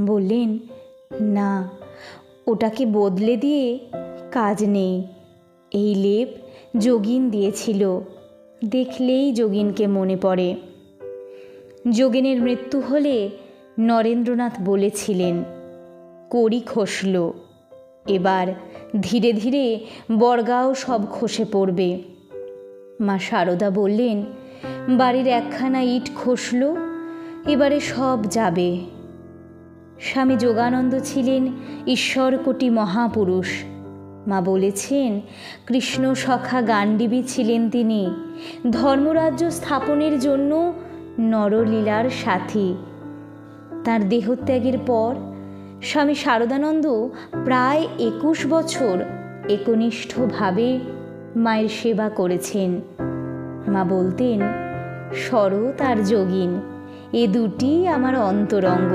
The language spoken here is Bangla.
বললেন, না, ওটাকে বদলে দিয়ে কাজ নেই। এই লেপ যোগিন দিয়েছিল, দেখলেই যোগিনকে মনে পড়ে। যোগিনের মৃত্যু হলে নরেন্দ্রনাথ বলেছিলেন, কড়ি খসল, এবার ধীরে ধীরে বর্গাও সব খসে পড়বে। মা সারদা বললেন, বাড়ির একখানা ইট খসল, এবারে সব যাবে। স্বামী যোগানন্দ ছিলেন ঈশ্বরকোটি মহাপুরুষ। মা বলেছেন, কৃষ্ণ সখা গান্ডীবী ছিলেন তিনি, ধর্মরাজ্য স্থাপনের জন্য নরলীলার সাথী। তার দেহত্যাগের পর স্বামী শারদানন্দ প্রায় 21 বছর একনিষ্ঠভাবে মায়ের সেবা করেছেন। মা বলতেন, শরৎ আর যোগিন, এ দুটি আমার অন্তরঙ্গ।